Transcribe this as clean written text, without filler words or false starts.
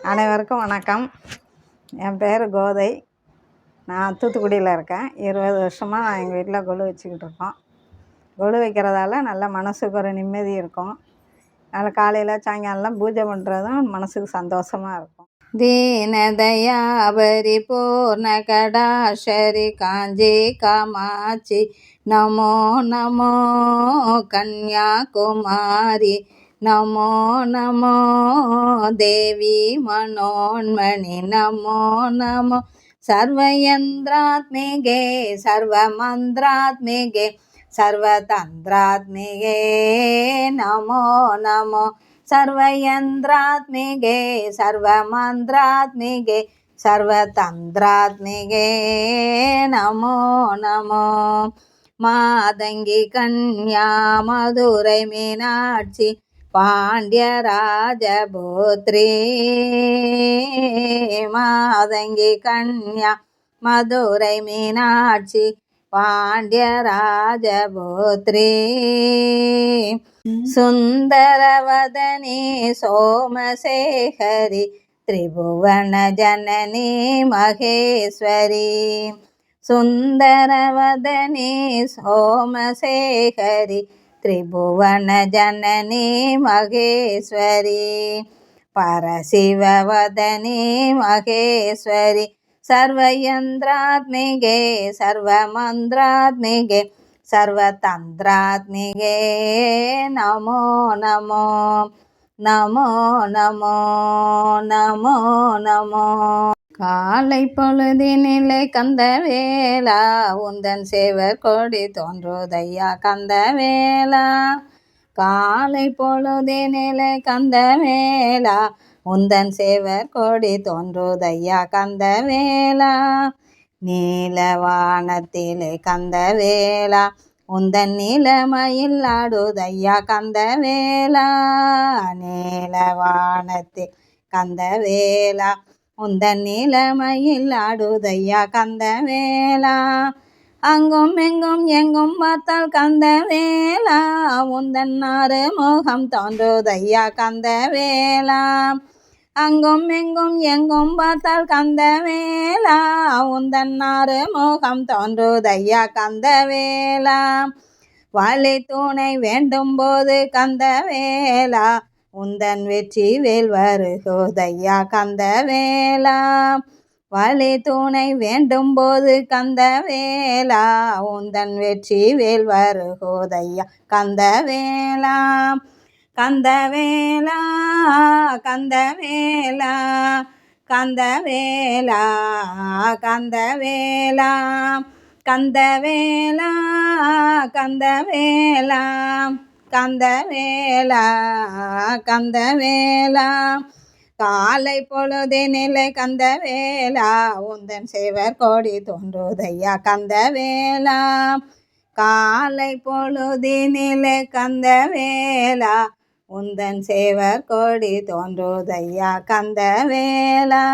அனைவருக்கும் வணக்கம். என் பேர் கோதை. நான் தூத்துக்குடியில் இருக்கேன். 20 வருஷமாக நான் எங்கள் வீட்டில் கொலு வச்சுக்கிட்டு இருக்கோம். கொலு வைக்கிறதால நல்ல மனசுக்கு ஒரு நிம்மதி இருக்கும். அதில் காலையில் சாயங்காலம்லாம் பூஜை பண்ணுறதும் மனசுக்கு சந்தோஷமாக இருக்கும். दीनदया परिपूर्ण कटाक्षरी कांजी कामाक्षी नमो नमो कन्याकुमारी नमो नमो देवी मनोन्मणि नमो नमो सर्वयंत्रात्मिके सर्वमंत्रात्मिके सर्वतंत्रात्मिके नमो नमो सर्वयंत्रात्मिके सर्वमंत्रात्मिके सर्वतंत्रात्मिके नमो नमो मादंगी कन्या मधुरै मीनाक्षी पांड्य राजपुत्री मादंगी कन्या मधुरै मीनाक्षी पांड्य राजपुत्री सुंदरवदनी सोमशेखरी त्रिभुवन जननी महेश्वरी सुंदरवदनी सोमशेखरी त्रिभुवन जननी महेश्वरी परशिववदनी महेश्वरी सर्वयंत्रात्मिके सर्वमंत्रात्मिके सर्वतंत्रात्मिके नमो नमो नमो नमो नमो नमो காலை பொழுதினிலே கந்தவேலா உந்தன் சேவர் கொடி தோன்றுதையா கந்தவேலா காலை பொழுதினிலே கந்தவேலா உந்தன் சேவர் கொடி தோன்றுதையா கந்தவேலா நீலவானத்திலே கந்தவேலா உந்தன் நீலமயில் ஆடுதையா கந்தவேலா நீலவானத்தில் கந்தவேலா உந்தன் நீலமயில் ஆடுதையா கந்தவேலா அங்கும் எங்கும் எங்கும் பார்த்தால் கந்தவேலா உந்தன் ஆறு முகம் தோன்றுதையா கந்தவேலா அங்கும் எங்கும் எங்கும் பார்த்தால் கந்தவேலா உந்தன் ஆறு முகம் தோன்றுதையா கந்தவேலா வழி துணை வேண்டும் போது கந்தவேலா உந்தன் வெற்றி வேல் வருகுதையா கந்தவேலா வழி துணை வேண்டும் போது கந்தவேலா உந்தன் வெற்றி வேல் வருகுதையா கந்தவேலா கந்தவேலா கந்தவேலா கந்தவேலா கந்தவேலா கந்தவேலா கந்தவேலா கந்தவேலா கந்தவேலா காலை பொழுதினிலே கந்தவேலா உந்தன் சேவர் கொடி தோன்றுதையா கந்தவேலா காலை பொழுதினிலே கந்தவேலா உந்தன் சேவர் கொடி தோன்றுதையா கந்தவேலா